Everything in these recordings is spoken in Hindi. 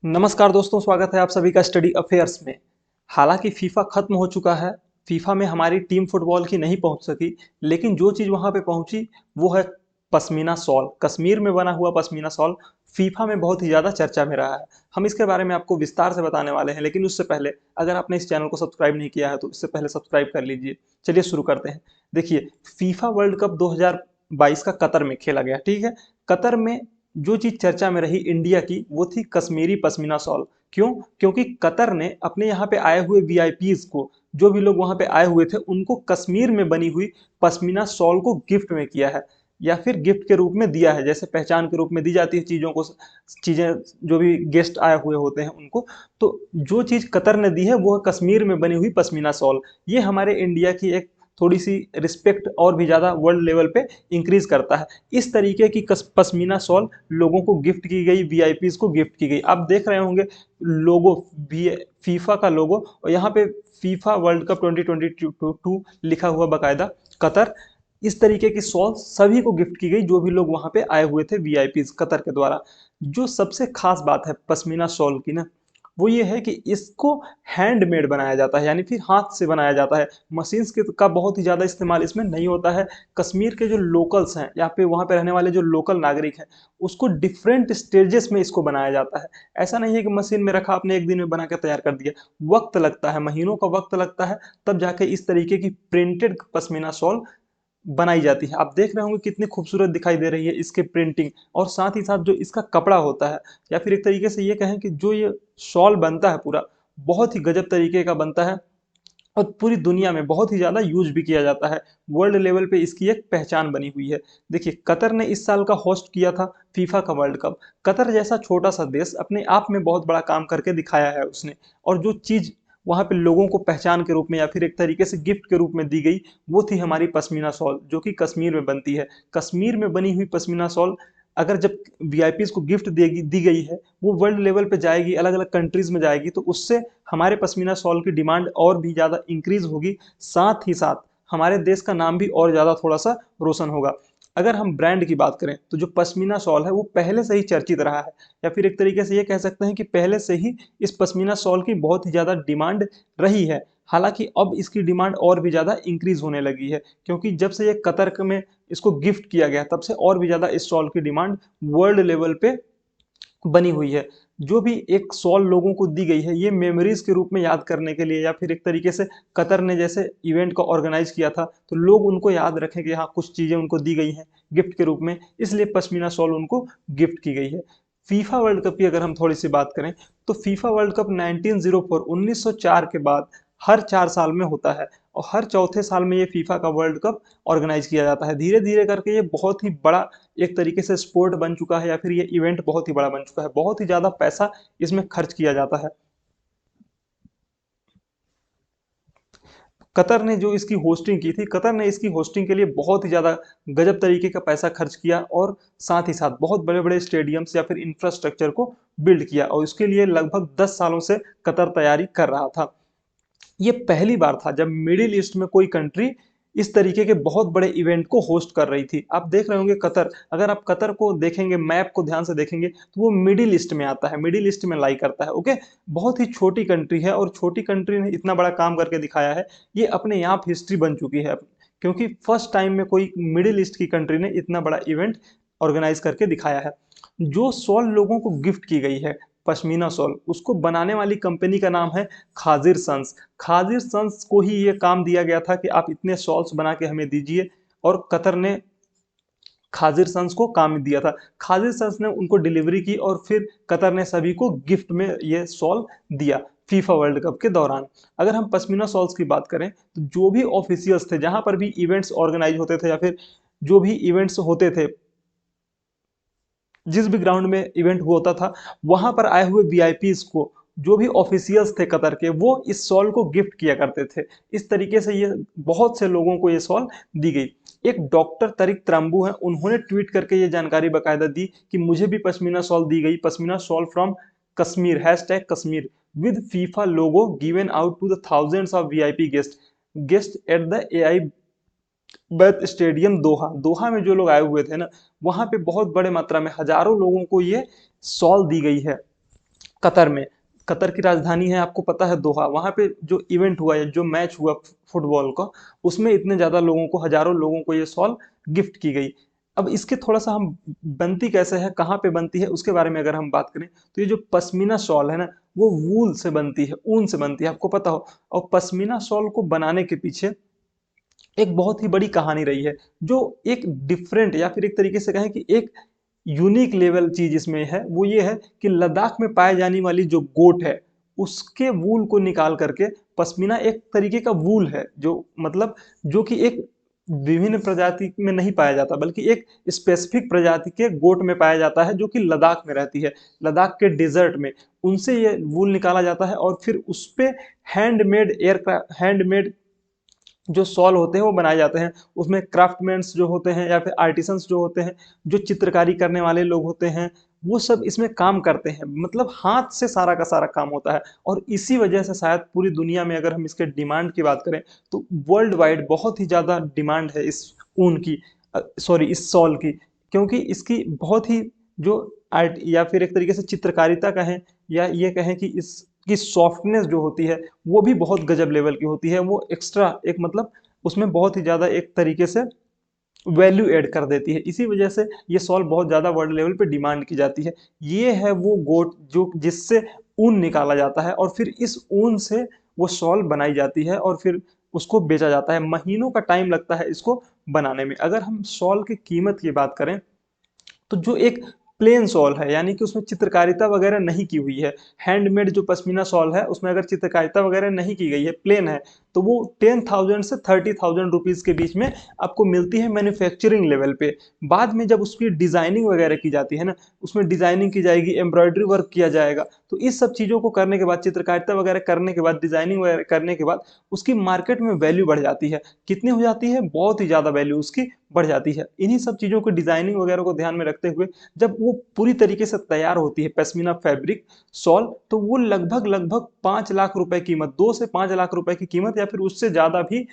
नमस्कार दोस्तों, स्वागत है आप सभी का स्टडी अफेयर्स में। हालांकि फीफा खत्म हो चुका है। फीफा में हमारी टीम फुटबॉल की नहीं पहुंच सकी, लेकिन जो चीज़ वहां पे पहुंची वो है पश्मीना शॉल। कश्मीर में बना हुआ पश्मीना शॉल फीफा में बहुत ही ज़्यादा चर्चा में रहा है। हम इसके बारे में आपको विस्तार से बताने वाले हैं, लेकिन उससे पहले अगर आपने इस चैनल को सब्सक्राइब नहीं किया है तो इससे पहले सब्सक्राइब कर लीजिए। चलिए शुरू करते हैं। देखिए, फीफा वर्ल्ड कप 2022 का कतर में खेला गया, ठीक है। कतर में जो चीज चर्चा में रही इंडिया की वो थी कश्मीरी पश्मीना शॉल। क्यों? क्योंकि कतर ने अपने यहाँ पे आए हुए वीआईपीज को, जो भी लोग वहां पे आए हुए थे, उनको कश्मीर में बनी हुई पश्मीना शॉल को गिफ्ट में किया है, या फिर गिफ्ट के रूप में दिया है, जैसे पहचान के रूप में दी जाती है चीजों को। चीजें जो भी गेस्ट आए हुए होते हैं उनको, तो जो चीज कतर ने दी है वो है कश्मीर में बनी हुई पश्मीना शॉल। ये हमारे इंडिया की एक थोड़ी सी रिस्पेक्ट और भी ज्यादा वर्ल्ड लेवल पे इंक्रीज करता है। इस तरीके की पश्मीना शॉल लोगों को गिफ्ट की गई, वीआईपीज को गिफ्ट की गई। आप देख रहे होंगे लोगो भी, फीफा का लोगो, और यहाँ पे फीफा वर्ल्ड कप 2022 लिखा हुआ बकायदा कतर। इस तरीके की शॉल सभी को गिफ्ट की गई जो भी लोग वहां पे आए हुए थे वीआईपीज कतर के द्वारा। जो सबसे खास बात है पश्मीना शॉल की ना, वो ये है कि इसको हैंडमेड बनाया जाता है, यानी फिर हाथ से बनाया जाता है। मशीन्स के का बहुत ही ज़्यादा इस्तेमाल इसमें नहीं होता है। कश्मीर के जो लोकल्स हैं या फिर वहाँ पे रहने वाले जो लोकल नागरिक हैं, उसको डिफरेंट स्टेजेस में इसको बनाया जाता है। ऐसा नहीं है कि मशीन में रखा आपने एक दिन में बना के तैयार कर दिया। वक्त लगता है, महीनों का वक्त लगता है, तब जाके इस तरीके की प्रिंटेड पश्मीना शॉल बनाई जाती है। आप देख रहे होंगे कितनी खूबसूरत दिखाई दे रही है इसके प्रिंटिंग, और साथ ही साथ जो इसका कपड़ा होता है, या फिर एक तरीके से ये कहें कि जो ये शॉल बनता है पूरा, बहुत ही गजब तरीके का बनता है, और पूरी दुनिया में बहुत ही ज़्यादा यूज भी किया जाता है। वर्ल्ड लेवल पे इसकी एक पहचान बनी हुई है। देखिए, कतर ने इस साल का होस्ट किया था फीफा का वर्ल्ड कप। कतर जैसा छोटा सा देश अपने आप में बहुत बड़ा काम करके दिखाया है उसने, और जो चीज़ वहाँ पे लोगों को पहचान के रूप में या फिर एक तरीके से गिफ्ट के रूप में दी गई, वो थी हमारी पश्मीना शॉल, जो कि कश्मीर में बनती है। कश्मीर में बनी हुई पश्मीना शॉल अगर जब वीआईपीज को गिफ्ट देगी दी गई है, वो वर्ल्ड लेवल पे जाएगी, अलग अलग कंट्रीज में जाएगी, तो उससे हमारे पश्मीना शॉल की डिमांड और भी ज़्यादा इंक्रीज होगी। साथ ही साथ हमारे देश का नाम भी और ज़्यादा थोड़ा सा रोशन होगा। अगर हम ब्रांड की बात करें तो जो पश्मीना शॉल है वो पहले से ही चर्चित रहा है, या फिर एक तरीके से ये कह सकते हैं कि पहले से ही इस पश्मीना शॉल की बहुत ही ज़्यादा डिमांड रही है। हालांकि अब इसकी डिमांड और भी ज़्यादा इंक्रीज होने लगी है, क्योंकि जब से ये कतर में इसको गिफ्ट किया गया तब से और भी ज़्यादा इस शॉल की डिमांड वर्ल्ड लेवल पे बनी हुई है। जो भी एक सॉल लोगों को दी गई है, ये मेमोरीज के रूप में याद करने के लिए, या फिर एक तरीके से कतर ने जैसे इवेंट को ऑर्गेनाइज किया था तो लोग उनको याद रखें कि हाँ कुछ चीजें उनको दी गई हैं गिफ्ट के रूप में, इसलिए पश्मीना शॉल उनको गिफ्ट की गई है। फीफा वर्ल्ड कप की अगर हम थोड़ी सी बात करें तो फीफा वर्ल्ड कप 1904 1904 के बाद हर 4 साल में होता है, और हर चौथे साल में ये फीफा का वर्ल्ड कप ऑर्गेनाइज किया जाता है। धीरे धीरे करके ये बहुत ही बड़ा एक तरीके से स्पोर्ट बन चुका है, या फिर ये इवेंट बहुत ही बड़ा बन चुका है। बहुत ही ज़्यादा पैसा इसमें खर्च किया जाता है। कतर ने जो इसकी होस्टिंग की थी, कतर ने इसकी होस्टिंग के लिए बहुत ही ज़्यादा गजब तरीके का पैसा खर्च किया, और साथ ही साथ बहुत बड़े बड़े स्टेडियम्स या फिर इंफ्रास्ट्रक्चर को बिल्ड किया, और उसके लिए लगभग 10 सालों से कतर तैयारी कर रहा था। ये पहली बार था जब मिडिल ईस्ट में कोई कंट्री इस तरीके के बहुत बड़े इवेंट को होस्ट कर रही थी। आप देख रहे होंगे कतर, अगर आप कतर को देखेंगे, मैप को ध्यान से देखेंगे, तो वो मिडिल ईस्ट में आता है, मिडिल ईस्ट में लाई करता है। ओके, बहुत ही छोटी कंट्री है, और छोटी कंट्री ने इतना बड़ा काम करके दिखाया है, ये अपने आप हिस्ट्री बन चुकी है। क्योंकि फर्स्ट टाइम में कोई मिडिल ईस्ट की कंट्री ने इतना बड़ा इवेंट ऑर्गेनाइज करके दिखाया है। जो शॉल लोगों को गिफ्ट की गई है, पश्मीना शॉल, उसको बनाने वाली कंपनी का नाम है खाजिर सन्स। खाजिर सन्स को ही ये काम दिया गया था कि आप इतने शॉल्स बना के हमें दीजिए, और कतर ने खाजिर सन्स को काम दिया था। खाजिर सन्स ने उनको डिलीवरी की, और फिर कतर ने सभी को गिफ्ट में ये शॉल दिया फीफा वर्ल्ड कप के दौरान। अगर हम पश्मीना शॉल्स की बात करें तो जो भी ऑफिशियल्स थे, जहां पर भी इवेंट्स ऑर्गेनाइज होते थे, या फिर जो भी इवेंट्स होते थे, जिस भी ग्राउंड में इवेंट होता था, वहां पर आए हुए वीआईपीज को, जो भी ऑफिशियल्स थे कतर के, वो इस सॉल को गिफ्ट किया करते थे। इस तरीके से ये बहुत से लोगों को ये सॉल दी गई। एक डॉक्टर तरिक त्रम्बू हैं, उन्होंने ट्वीट करके ये जानकारी बकायदा दी कि मुझे भी पश्मीना सॉल दी गई, pashmina shawl from Kashmir, hashtag Kashmir, with FIFA logo given out to the thousands of VIP guest at the Al Bayt stadium Doha. Doha में जो लोग आए हुए थे ना, वहां पे बहुत बड़े मात्रा में हजारों लोगों को ये शॉल दी गई है। कतर में। कतर की राजधानी है, आपको पता है, दोहा। वहां पे जो इवेंट हुआ है, जो मैच हुआ फुटबॉल का, उसमें इतने ज्यादा लोगों को, हजारों लोगों को ये शॉल गिफ्ट की गई। अब इसके थोड़ा सा हम बनती कैसे है, कहाँ पे बनती है, उसके बारे में अगर हम बात करें, तो ये जो पश्मीना शॉल है ना, वो वूल से बनती है, ऊन से बनती है, आपको पता हो। और पश्मीना शॉल को बनाने के पीछे एक बहुत ही बड़ी कहानी रही है, जो एक डिफरेंट, या फिर एक तरीके से कहें कि एक यूनिक लेवल चीज इसमें है। वो ये है कि लद्दाख में पाए जाने वाली जो गोट है, उसके वूल को निकाल करके, पश्मीना एक तरीके का वूल है, जो मतलब जो कि एक विभिन्न प्रजाति में नहीं पाया जाता, बल्कि एक स्पेसिफिक प्रजाति के गोट में पाया जाता है, जो कि लद्दाख में रहती है, लद्दाख के डेजर्ट में। उनसे ये वूल निकाला जाता है और फिर उस पे हैंडमेड एयरक्राफ्ट, हैंडमेड जो सॉल होते हैं वो बनाए जाते हैं। उसमें क्राफ्टमैन्स जो होते हैं, या फिर आर्टिसंस जो होते हैं, जो चित्रकारी करने वाले लोग होते हैं, वो सब इसमें काम करते हैं। मतलब हाथ से सारा का सारा काम होता है। और इसी वजह से शायद पूरी दुनिया में, अगर हम इसके डिमांड की बात करें, तो वर्ल्ड वाइड बहुत ही ज़्यादा डिमांड है इस ऊन की, सॉरी, इस सॉल की। क्योंकि इसकी बहुत ही जो आर्ट, या फिर एक तरीके से चित्रकारिता कहें, या ये कहें कि इसकी सॉफ्टनेस जो होती है, वो भी बहुत गजब लेवल की होती है। वो एक्स्ट्रा एक मतलब उसमें बहुत ही ज़्यादा एक तरीके से वैल्यू ऐड कर देती है। इसी वजह से ये सॉल बहुत ज़्यादा वर्ल्ड लेवल पे डिमांड की जाती है। ये है वो गोट जो जिससे ऊन निकाला जाता है, और फिर इस ऊन से वो सॉल बनाई जाती है, और फिर उसको बेचा जाता है। महीनों का टाइम लगता है इसको बनाने में। अगर हम सॉल की कीमत की बात करें, तो जो एक प्लेन शॉल है, यानी कि उसमें चित्रकारिता वगैरह नहीं की हुई है, हैंडमेड जो पश्मीना शॉल है, उसमें अगर चित्रकारिता वगैरह नहीं की गई है, प्लेन है, तो वो 10,000 से 30,000 रुपीज के बीच में आपको मिलती है मैन्युफैक्चरिंग लेवल पे। बाद में जब उसकी डिजाइनिंग वगैरह की जाती है ना, उसमें डिजाइनिंग की जाएगी, एम्ब्रॉयडरी वर्क किया जाएगा, तो इस सब चीजों को करने के बाद, चित्रकारिता वगैरह करने के बाद, डिजाइनिंग वगैरह करने के बाद, उसकी मार्केट में वैल्यू बढ़ जाती है। कितनी हो जाती है? बहुत ही ज्यादा वैल्यू उसकी बढ़ जाती है। इन्हीं सब चीजों को, डिजाइनिंग वगैरह को ध्यान में रखते हुए, जब वो पूरी तरीके से तैयार होती है पश्मीना फैब्रिक सॉल, तो वो लगभग लगभग 5 लाख रुपए कीमत, 2 से 5 लाख रुपए की कीमत, या फिर उससे ज्यादा भी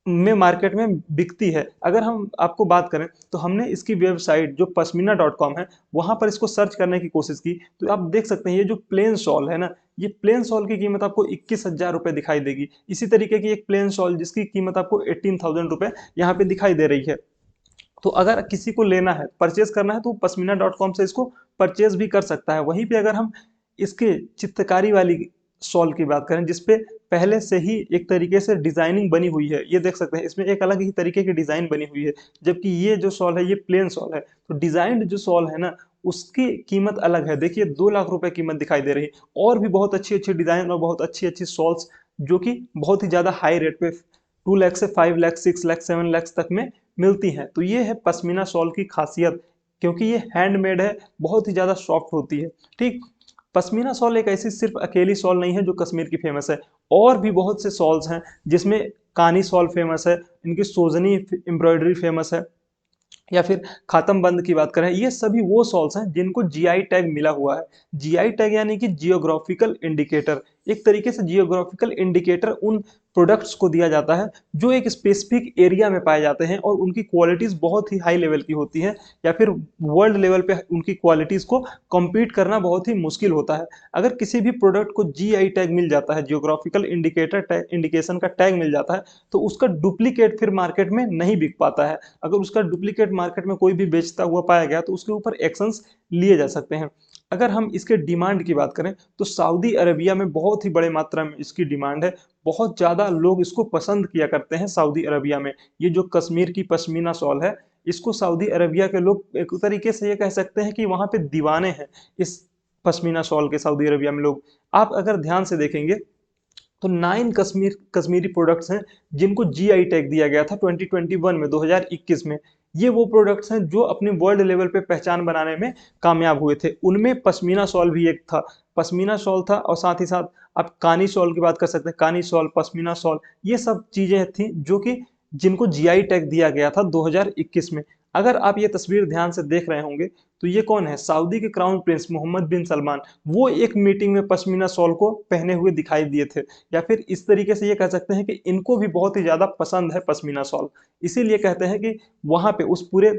में मार्केट में बिकती है। अगर हम आपको बात करें, तो हमने इसकी वेबसाइट जो पश्मीना.com है, वहां पर इसको सर्च करने की कोशिश की, तो आप देख सकते हैं ये जो प्लेन शॉल है ना, ये प्लेन शॉल की कीमत आपको 21,000 रुपए दिखाई देगी। इसी तरीके की एक प्लेन शॉल जिसकी कीमत आपको 18,000 रुपए यहाँ पे दिखाई दे रही है। तो अगर किसी को लेना है, परचेज करना है, तो पश्मीना.com से इसको परचेज भी कर सकता है। वहीं पे अगर हम इसके चित्रकारी वाली शॉल की बात करें, जिसपे पहले से ही एक तरीके से डिजाइनिंग बनी हुई है, ये देख सकते हैं, इसमें एक अलग ही तरीके की डिजाइन बनी हुई है। जबकि ये जो शॉल है, ये प्लेन शॉल है। तो डिजाइंड जो शॉल है ना, उसकी कीमत अलग है। देखिए, 2 लाख रुपए कीमत दिखाई दे रही है। और भी बहुत अच्छी अच्छी डिजाइन और बहुत अच्छी अच्छी शॉल्स, जो कि बहुत ही ज्यादा हाई रेट पे 2 लाख से 5 लाख, 6 लाख, 7 लाख तक में मिलती हैं। तो ये है पश्मीना शॉल की खासियत, क्योंकि ये हैंडमेड है, बहुत ही ज़्यादा सॉफ्ट होती है। ठीक। पश्मीना शॉल एक ऐसी सिर्फ अकेली शॉल नहीं है जो कश्मीर की फेमस है। और भी बहुत से शॉल्स हैं, जिसमें कानी शॉल फेमस है, इनकी सोजनी एम्ब्रॉयडरी फेमस है, या फिर खातम बंद की बात करें, ये सभी वो सॉल्स हैं जिनको जीआई टैग मिला हुआ है। जीआई टैग यानी कि जियोग्राफिकल इंडिकेटर। एक तरीके से जियोग्राफिकल इंडिकेटर उन प्रोडक्ट्स को दिया जाता है जो एक स्पेसिफिक एरिया में पाए जाते हैं, और उनकी क्वालिटीज बहुत ही हाई लेवल की होती हैं, या फिर वर्ल्ड लेवल पे उनकी क्वालिटीज को compete करना बहुत ही मुश्किल होता है। अगर किसी भी प्रोडक्ट को जीआई टैग मिल जाता है, जियोग्राफिकल इंडिकेटर टैग, इंडिकेशन का टैग मिल जाता है, तो उसका डुप्लीकेट फिर मार्केट में नहीं बिक पाता है। अगर उसका डुप्लीकेट मार्केट में कोई भी बेचता हुआ पाया गया, तो उसके ऊपर एक्शंस लिए जा सकते हैं। अगर हम इसके डिमांड की बात करें, तो सऊदी अरबिया में बहुत ही बड़े मात्रा में इसकी डिमांड है। बहुत ज़्यादा लोग इसको पसंद किया करते हैं सऊदी अरबिया में। ये जो कश्मीर की पश्मीना शॉल है, इसको सऊदी अरबिया के लोग एक तरीके से ये कह सकते हैं कि वहाँ पे दीवाने हैं इस पश्मीना शॉल के, सऊदी अरबिया में लोग। आप अगर ध्यान से देखेंगे, तो 9 कश्मीरी प्रोडक्ट्स हैं जिनको जीआई टैग दिया गया था 2021 में, 2021 में। ये वो प्रोडक्ट्स हैं जो अपने वर्ल्ड लेवल पे पहचान बनाने में कामयाब हुए थे। उनमें पश्मीना शॉल भी एक था। पश्मीना शॉल था, और साथ ही साथ आप कानी शॉल की बात कर सकते हैं, कानी शॉल, पश्मीना शॉल, ये सब चीजें थी जो कि जिनको जीआई टैग दिया गया था 2021 में। अगर आप ये तस्वीर ध्यान से देख रहे होंगे, तो ये कौन है? सऊदी के क्राउन प्रिंस मोहम्मद बिन सलमान। वो एक मीटिंग में पश्मीना शॉल को पहने हुए दिखाई दिए थे। या फिर इस तरीके से ये कह सकते हैं कि इनको भी बहुत ही ज़्यादा पसंद है पश्मीना शॉल। इसीलिए कहते हैं कि वहाँ पे उस पूरे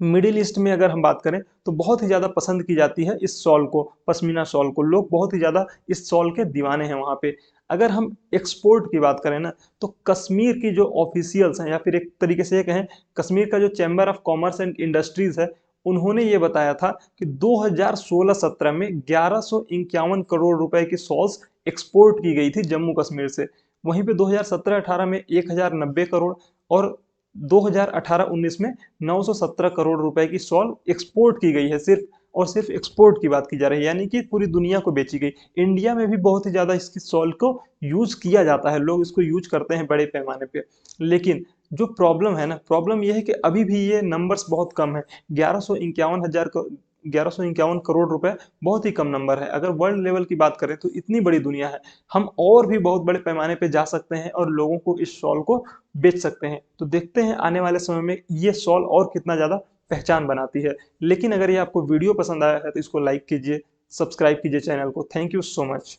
मिडिल ईस्ट में अगर हम बात करें तो बहुत ही ज़्यादा पसंद की जाती है इस शॉल को, पश्मीना शॉल को। लोग बहुत ही ज़्यादा इस शॉल के दीवाने हैं वहाँ पे। अगर हम एक्सपोर्ट की बात करें ना, तो कश्मीर की जो ऑफिशियल्स हैं, या फिर एक तरीके से ये कहें, कश्मीर का जो chamber of commerce and industries है, उन्होंने ये बताया था कि 2016-17 में 1151 करोड़ रुपए की शॉल्स एक्सपोर्ट की गई थी जम्मू कश्मीर से। वहीं पे 2017-18 में 1090 करोड़, और 2018-19 में 917 करोड़ रुपए की शॉल एक्सपोर्ट की गई है। सिर्फ और सिर्फ एक्सपोर्ट की बात की जा रही है, यानी कि पूरी दुनिया को बेची गई। इंडिया में भी बहुत ही ज्यादा इसकी शॉल को यूज किया जाता है, लोग इसको यूज करते हैं बड़े पैमाने पे। लेकिन जो प्रॉब्लम है ना, प्रॉब्लम यह है कि अभी भी ये नंबर्स बहुत कम है। 1151 करोड़ रुपए बहुत ही कम नंबर है। अगर वर्ल्ड लेवल की बात करें तो इतनी बड़ी दुनिया है, हम और भी बहुत बड़े पैमाने पे जा सकते हैं और लोगों को इस शॉल को बेच सकते हैं। तो देखते हैं आने वाले समय में ये शॉल और कितना ज़्यादा पहचान बनाती है। लेकिन अगर ये आपको वीडियो पसंद आया है तो इसको लाइक कीजिए, सब्सक्राइब कीजिए चैनल को। Thank you so much.